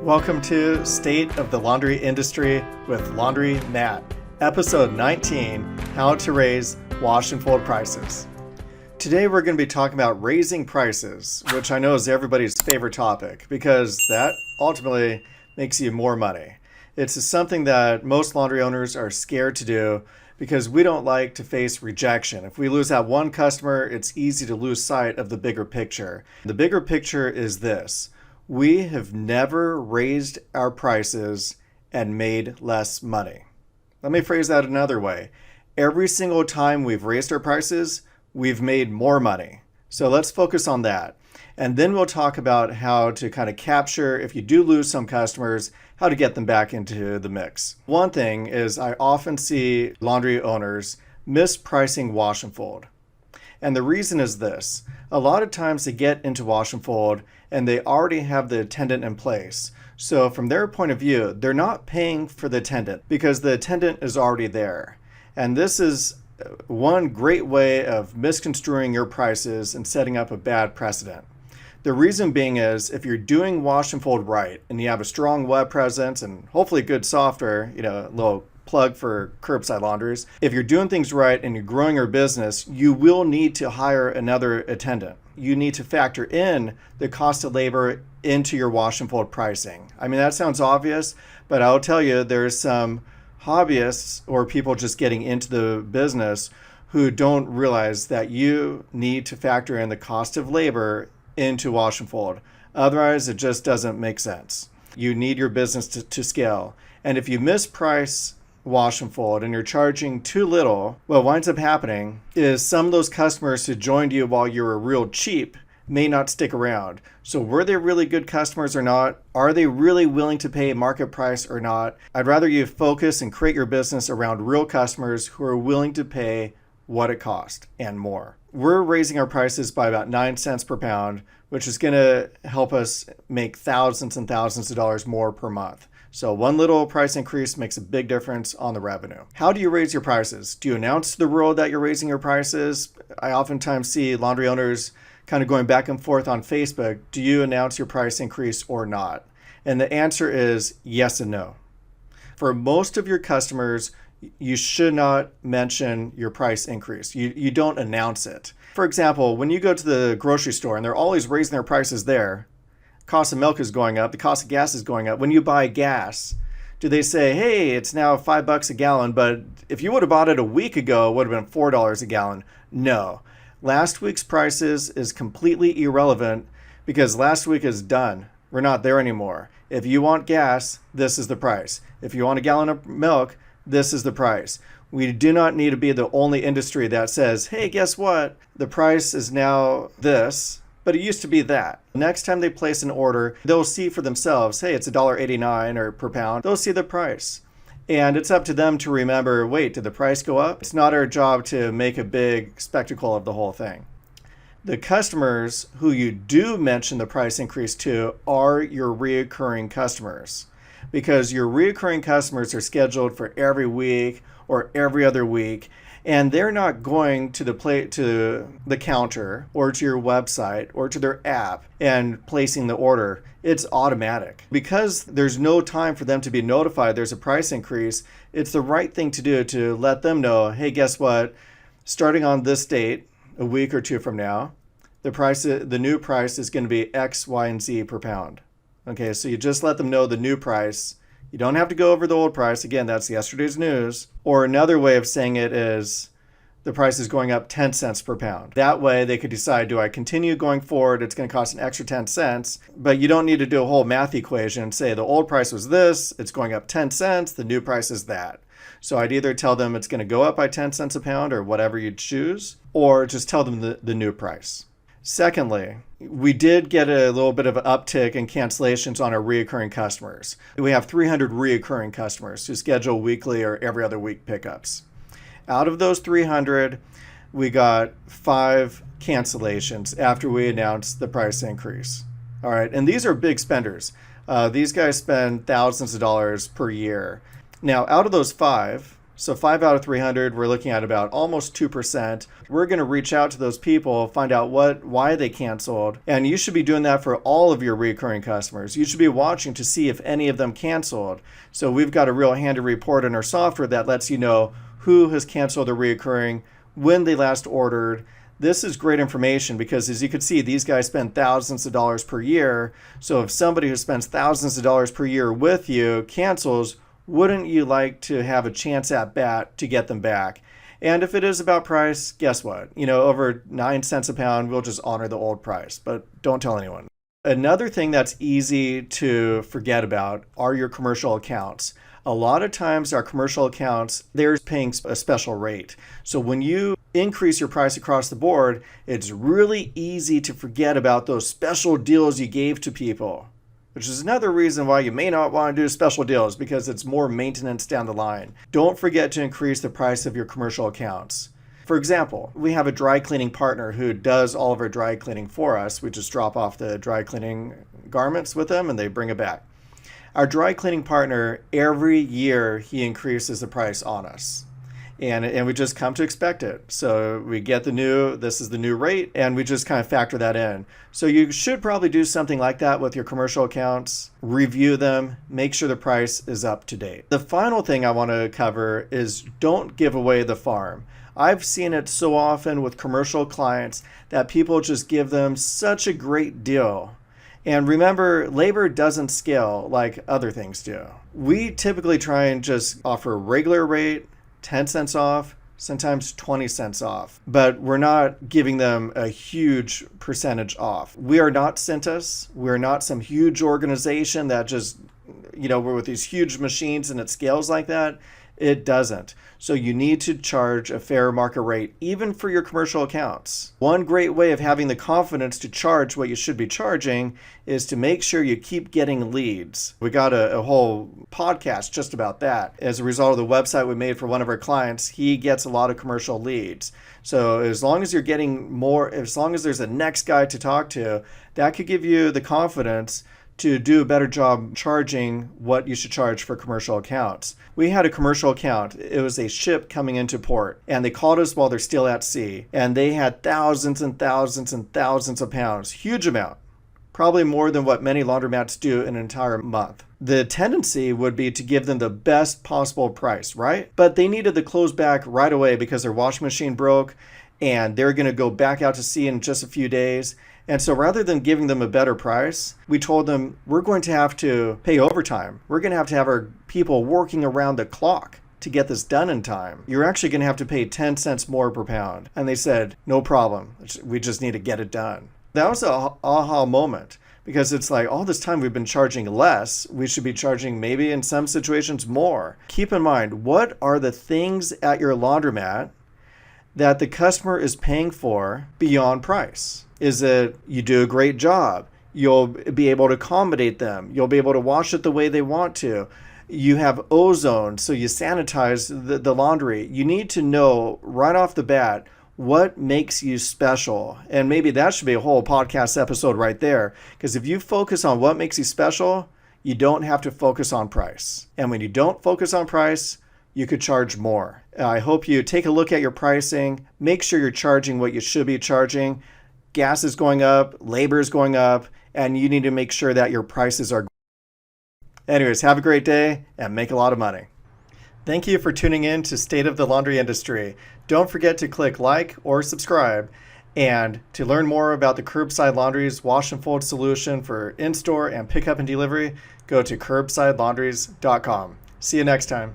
Welcome to State of the Laundry Industry with Laundry Matt, Episode 19, How to Raise Wash and Fold Prices. Today we're going to be talking about raising prices, which I know is everybody's favorite topic because that ultimately makes you more money. It's something that most laundry owners are scared to do because we don't like to face rejection. If we lose that one customer, it's easy to lose sight of the bigger picture. The bigger picture is this. We have never raised our prices and made less money. Let me phrase that another way. Every single time we've raised our prices, we've made more money. So let's focus on that. And then we'll talk about how to kind of capture, if you do lose some customers, how to get them back into the mix. One thing is I often see laundry owners mispricing wash and fold. And the reason is this. A lot of times they get into wash and fold and they already have the attendant in place. So from their point of view, they're not paying for the attendant because the attendant is already there. And this is one great way of misconstruing your prices and setting up a bad precedent. The reason being is if you're doing wash and fold right and you have a strong web presence and hopefully good software, a little plug for curbside laundries. If you're doing things right and you're growing your business, you will need to hire another attendant. You need to factor in the cost of labor into your wash and fold pricing. I mean, that sounds obvious, but I'll tell you there's some hobbyists or people just getting into the business who don't realize that you need to factor in the cost of labor into wash and fold. Otherwise, it just doesn't make sense. You need your business to scale. And if you misprice wash and fold and you're charging too little, what winds up happening is some of those customers who joined you while you were real cheap may not stick around. So were they really good customers or not? Are they really willing to pay market price or not? I'd rather you focus and create your business around real customers who are willing to pay what it costs and more. We're raising our prices by about 9 cents per pound, which is going to help us make thousands and thousands of dollars more per month. So one little price increase makes a big difference on the revenue. How do you raise your prices? Do you announce to the world that you're raising your prices? I oftentimes see laundry owners kind of going back and forth on Facebook. Do you announce your price increase or not? And the answer is yes and no. For most of your customers, you should not mention your price increase. You don't announce it. For example, when you go to the grocery store and they're always raising their prices there, cost of milk is going up, the cost of gas is going up. When you buy gas, do they say, hey, it's now $5 a gallon, but if you would have bought it a week ago, it would have been $4 a gallon? No. Last week's prices is completely irrelevant because last week is done. We're not there anymore. If you want gas, this is the price. If you want a gallon of milk, this is the price. We do not need to be the only industry that says, hey, guess what? The price is now this, but it used to be that. Next time they place an order, they'll see for themselves, hey, it's $1.89 or per pound. They'll see the price. And it's up to them to remember, wait, did the price go up? It's not our job to make a big spectacle of the whole thing. The customers who you do mention the price increase to are your reoccurring customers, because your reoccurring customers are scheduled for every week or every other week, and they're not going to the counter or to your website or to their app and placing the order. It's automatic. Because there's no time for them to be notified there's a price increase, it's the right thing to do to let them know, hey, guess what? Starting on this date, a week or two from now, the new price is going to be X, Y, and Z per pound. Okay, so you just let them know the new price. You don't have to go over the old price. Again, that's yesterday's news. Or another way of saying it is the price is going up 10 cents per pound. That way they could decide, do I continue going forward? It's going to cost an extra 10 cents. But you don't need to do a whole math equation and say the old price was this, it's going up 10 cents, the new price is that. So I'd either tell them it's going to go up by 10 cents a pound or whatever you choose, or just tell them the new price. Secondly, we did get a little bit of an uptick in cancellations on our reoccurring customers. We have 300 reoccurring customers who schedule weekly or every other week pickups. Out of those 300, we got 5 cancellations after we announced the price increase. All right, and these are big spenders. These guys spend thousands of dollars per year. Now, out of those 5, So 5 out of 300, we're looking at about almost 2%. We're going to reach out to those people, find out why they canceled. And you should be doing that for all of your recurring customers. You should be watching to see if any of them canceled. So we've got a real handy report in our software that lets you know who has canceled their recurring, when they last ordered. This is great information because, as you can see, these guys spend thousands of dollars per year. So if somebody who spends thousands of dollars per year with you cancels, wouldn't you like to have a chance at bat to get them back? And if it is about price, guess what? Over 9 cents a pound, we'll just honor the old price, but don't tell anyone. Another thing that's easy to forget about are your commercial accounts. A lot of times our commercial accounts, they're paying a special rate. So when you increase your price across the board, it's really easy to forget about those special deals you gave to people, which is another reason why you may not want to do special deals, because it's more maintenance down the line. Don't forget to increase the price of your commercial accounts. For example, we have a dry cleaning partner who does all of our dry cleaning for us. We just drop off the dry cleaning garments with them and they bring it back. Our dry cleaning partner, every year he increases the price on us. And we just come to expect it. So we get this is the new rate, and we just kind of factor that in. So you should probably do something like that with your commercial accounts, review them, make sure the price is up to date. The final thing I want to cover is don't give away the farm. I've seen it so often with commercial clients that people just give them such a great deal. And remember, labor doesn't scale like other things do. We typically try and just offer a regular rate, 10 cents off, sometimes 20 cents off, but we're not giving them a huge percentage off. We are not Cintas. We're not some huge organization that just, we're with these huge machines and it scales like that. It doesn't. So you need to charge a fair market rate, even for your commercial accounts. One great way of having the confidence to charge what you should be charging is to make sure you keep getting leads. We got a whole podcast just about that. As a result of the website we made for one of our clients, he gets a lot of commercial leads. So as long as you're getting more, as long as there's a next guy to talk to, that could give you the confidence to do a better job charging what you should charge for commercial accounts. We had a commercial account. It was a ship coming into port, and they called us while they're still at sea, and they had thousands and thousands and thousands of pounds, huge amount, probably more than what many laundromats do in an entire month. The tendency would be to give them the best possible price, right? But they needed the clothes back right away because their washing machine broke, and they're going to go back out to sea in just a few days. And so rather than giving them a better price, we told them, we're going to have to pay overtime. We're going to have our people working around the clock to get this done in time. You're actually going to have to pay 10 cents more per pound. And they said, no problem. We just need to get it done. That was an aha moment, because it's like, all this time we've been charging less. We should be charging maybe in some situations more. Keep in mind, what are the things at your laundromat that the customer is paying for beyond price? Is it you do a great job? You'll be able to accommodate them. You'll be able to wash it the way they want to. You have ozone, so you sanitize the laundry. You need to know right off the bat what makes you special. And maybe that should be a whole podcast episode right there. Because if you focus on what makes you special, you don't have to focus on price. And when you don't focus on price, you could charge more. I hope you take a look at your pricing. Make sure you're charging what you should be charging. Gas is going up, labor is going up, and you need to make sure that your prices are. Anyways, have a great day and make a lot of money. Thank you for tuning in to State of the Laundry Industry. Don't forget to click like or subscribe. And to learn more about the Curbside Laundry's wash and fold solution for in-store and pickup and delivery, go to curbsidelaundries.com. See you next time.